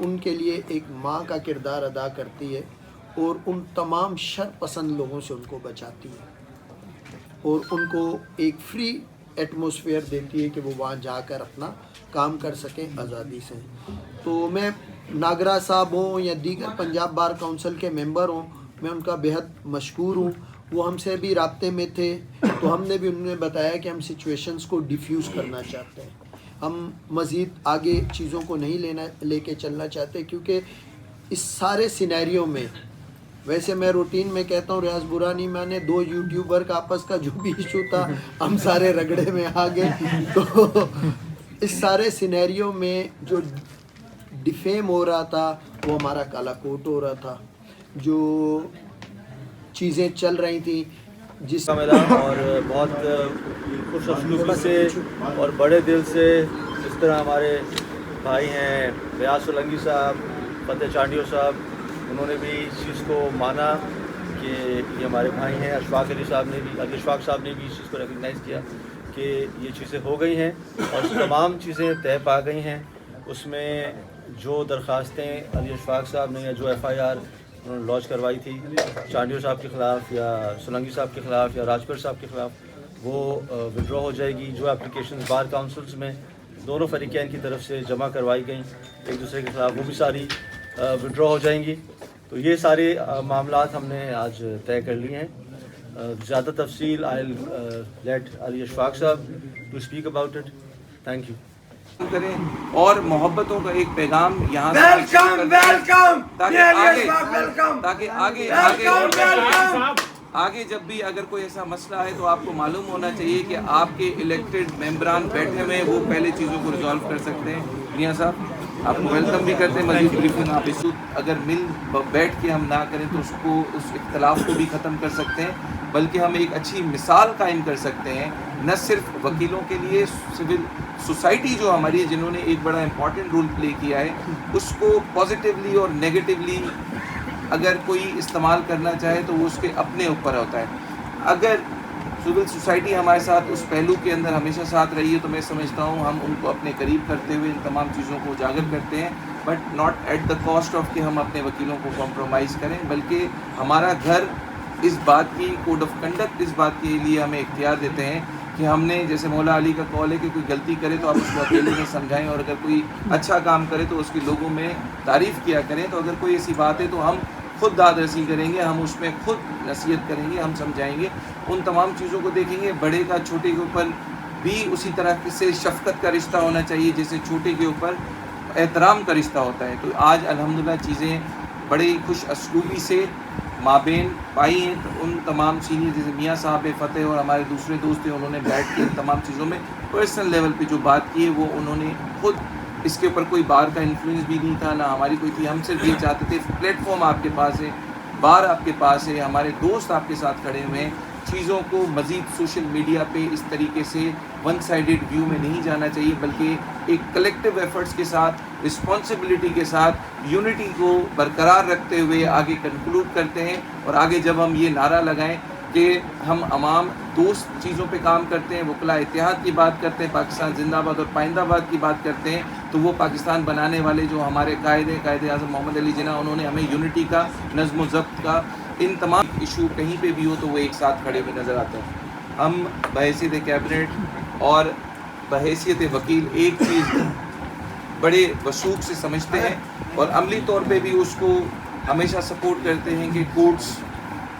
ان کے لیے ایک ماں کا کردار ادا کرتی ہے اور ان تمام شر پسند لوگوں سے ان کو بچاتی ہے اور ان کو ایک فری ایٹماسفیئر دیتی ہے کہ وہ وہاں جا کر اپنا کام کر سکیں آزادی سے. تو میں ناگرا صاحب ہوں یا دیگر پنجاب بار کونسل کے ممبر ہوں, میں ان کا بہت مشکور ہوں. وہ ہم سے بھی رابطے میں تھے تو ہم نے بھی انہوں نے بتایا کہ ہم سچویشنز کو ڈیفیوز کرنا چاہتے ہیں, ہم مزید آگے چیزوں کو نہیں لے کے چلنا چاہتے, کیونکہ اس سارے سینیریو میں ویسے میں روٹین میں کہتا ہوں ریاض برا نہیں مانے, 2 یوٹیوبر کا آپس کا جو بھی ایشو تھا ہم سارے رگڑے میں آ گئے. تو اس سارے سینیریو میں جو ڈیفیم ہو رہا تھا وہ ہمارا کالا کوٹ ہو رہا تھا, جو چیزیں چل رہی تھیں جس کا ملا اور بہت خوش اسلوبی سے اور بڑے دل سے جس طرح ہمارے بھائی ہیں ریاض سولنگی صاحب, فتح چانڈیو صاحب, انہوں نے بھی اس چیز کو مانا کہ یہ ہمارے بھائی ہیں. اشفاق علی صاحب نے بھی اس چیز کو ریکگنائز کیا کہ یہ چیزیں ہو گئی ہیں اور تمام چیزیں طے پا گئی ہیں. اس میں جو درخواستیں علی اشفاق صاحب نے یا جو FIR انہوں نے لانچ کروائی تھی چانڈیو صاحب کے خلاف یا سولنگی صاحب کے خلاف یا راجپور صاحب کے خلاف, وہ وڈرا ہو جائے گی. جو اپلیکیشنز بار کاؤنسلز میں دونوں فریقین کی طرف سے جمع کروائی گئیں ایک دوسرے کے خلاف, وہ بھی ساری وڈرا ہو جائیں گی. تو یہ سارے معاملات ہم نے آج طے کر لیے ہیں. زیادہ تفصیل I let Ali Ashfaq sahab to speak about it. Thank you. کریں اور محبتوں کا ایک پیغام یہاں تاکہ آگے جب بھی اگر کوئی ایسا مسئلہ ہے تو آپ کو معلوم ہونا چاہیے کہ آپ کے الیکٹڈ ممبران بیٹھے ہوئے وہ پہلے چیزوں کو ریزالو کر سکتے ہیں. میاں صاحب آپ کو ویلکم بھی کرتے ہیں. مزید بریفنگ آپ اس اگر مل بیٹھ کے ہم نہ کریں تو اس اختلاف کو بھی ختم کر سکتے ہیں, بلکہ ہم ایک اچھی مثال قائم کر سکتے ہیں نہ صرف وکیلوں کے لیے, سول سوسائٹی جو ہماری ہے جنہوں نے ایک بڑا امپورٹنٹ رول پلے کیا ہے اس کو پازیٹیولی اور نیگیٹیولی اگر کوئی استعمال کرنا چاہے تو وہ اس کے اپنے اوپر ہوتا ہے. اگر سول سوسائٹی ہمارے ساتھ اس پہلو کے اندر ہمیشہ ساتھ رہی ہے تو میں سمجھتا ہوں ہم ان کو اپنے قریب کرتے ہوئے ان تمام چیزوں کو اجاگر کرتے ہیں, but not at the cost of کہ ہم اپنے وکیلوں کو کمپرومائز کریں, بلکہ ہمارا گھر اس بات کی کوڈ آف کنڈکٹ اس بات کے لیے ہمیں اختیار دیتے ہیں کہ ہم نے جیسے مولا علی کا قول ہے کہ کوئی غلطی کرے تو آپ اس کو اکیلے میں سمجھائیں, اور اگر کوئی اچھا کام کرے تو اس کی لوگوں میں تعریف کیا کریں. تو اگر کوئی ایسی بات ہے تو ہم خود داد رسی کریں گے, ہم اس میں خود نصیحت کریں گے, ہم سمجھائیں گے, ان تمام چیزوں کو دیکھیں گے. بڑے کا چھوٹے کے اوپر بھی اسی طرح سے شفقت کا رشتہ ہونا چاہیے جیسے چھوٹے کے اوپر احترام کا رشتہ ہوتا ہے. تو آج الحمدللہ چیزیں بڑے خوش اسلوبی سے مابین پائی ہیں. تو ان تمام سینئر جیسے میاں صاحب فتح اور ہمارے دوسرے دوست ہیں انہوں نے بیٹھ کے ان تمام چیزوں میں پرسنل لیول پہ جو بات کی ہے وہ انہوں نے خود, اس کے اوپر کوئی بار کا انفلوئنس بھی نہیں تھا نہ ہماری کوئی تھی. ہم صرف یہ چاہتے تھے پلیٹ فارم آپ کے پاس ہے, بار آپ کے پاس ہے, ہمارے دوست آپ کے ساتھ کھڑے ہوئے ہیں. چیزوں کو مزید سوشل میڈیا پہ اس طریقے سے ون سائیڈڈ ویو میں نہیں جانا چاہیے, بلکہ ایک کلیکٹیو ایفرٹس کے ساتھ رسپانسبلٹی کے ساتھ یونٹی کو برقرار رکھتے ہوئے آگے کنکلوڈ کرتے ہیں. اور آگے جب ہم یہ نعرہ لگائیں کہ ہم عوام دوست چیزوں پہ کام کرتے ہیں, وکلاء اتحاد کی بات کرتے ہیں, پاکستان زندہ باد اور پائندہ باد کی بات کرتے ہیں, تو وہ پاکستان بنانے والے جو ہمارے قائد اعظم محمد علی جناح انہوں نے ہمیں یونٹی کا, نظم و ضبط کا, ان تمام ایشو کہیں پہ بھی ہو تو وہ ایک ساتھ کھڑے ہوئے نظر آتے ہیں. ہم بحیثیت کیبنٹ اور بحیثیت وکیل ایک چیز بڑے وثوق سے سمجھتے ہیں اور عملی طور پہ بھی اس کو ہمیشہ سپورٹ کرتے ہیں کہ کورٹس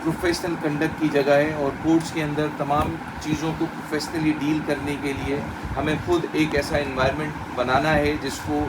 پروفیشنل کنڈکٹ کی جگہ ہے, اور کورٹس کے اندر تمام چیزوں کو پروفیشنلی ڈیل کرنے کے لیے ہمیں خود ایک ایسا انوائرمنٹ بنانا ہے جس کو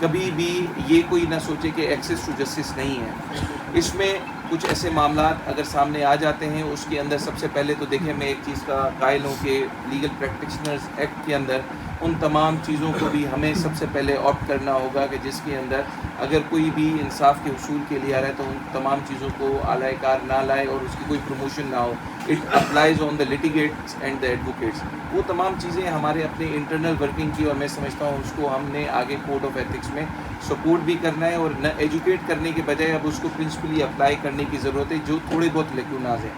کبھی بھی یہ کوئی نہ سوچے کہ ایکسیس ٹو جسٹس نہیں ہے. اس میں کچھ ایسے معاملات اگر سامنے آ جاتے ہیں اس کے اندر سب سے پہلے تو دیکھیں میں ایک چیز کا قائل ہوں کہ لیگل پریکٹیشنرز ایکٹ کے اندر ان تمام چیزوں کو بھی ہمیں سب سے پہلے آپٹ کرنا ہوگا کہ جس کے اندر اگر کوئی بھی انصاف کے حصول کے لیے آ رہا ہے تو ان تمام چیزوں کو اعلی کار نہ لائے اور اس کی کوئی پروموشن نہ ہو. It applies on the litigants and the advocates. وہ تمام چیزیں ہمارے اپنے انٹرنل ورکنگ کی, اور میں سمجھتا ہوں اس کو ہم نے آگے کوڈ آف ایتھکس میں سپورٹ بھی کرنا ہے, اور نہ ایجوکیٹ کرنے کے بجائے اب اس کو پرنسپلی اپلائی کرنے کی ضرورت ہے. جو تھوڑے بہت لیکوناز ہیں,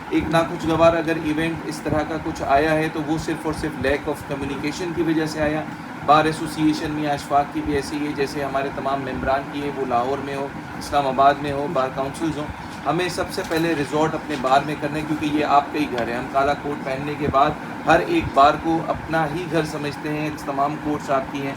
ایک ناخوشگوار اگر ایونٹ اس طرح کا کچھ آیا ہے تو وہ صرف اور صرف لیک آف کمیونیکیشن کی وجہ سے آیا. بار ایسوسیشن میاں اشفاق کی بھی ایسی ہے جیسے ہمارے تمام ممبران کی ہے، وہ لاہور میں ہو، اسلام آباد میں ہو، بار کاؤنسلز ہوں. ہمیں سب سے پہلے ریزورٹ اپنے بار میں کرنا ہے کیونکہ یہ آپ کا ہی گھر ہے. ہم کالا کوٹ پہننے کے بعد ہر ایک بار کو اپنا ہی گھر سمجھتے ہیں. تمام کوٹس آپ کی ہیں.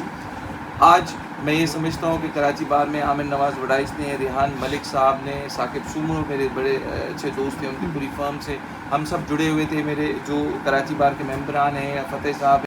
آج میں یہ سمجھتا ہوں کہ کراچی بار میں عامر نواز وڈائچ نے، ریحان ملک صاحب نے، ثاقب سومر میرے بڑے اچھے دوست ہیں، ان کی پوری فرم سے ہم سب جڑے ہوئے تھے. میرے جو کراچی بار کے ممبران ہیں، فتح صاحب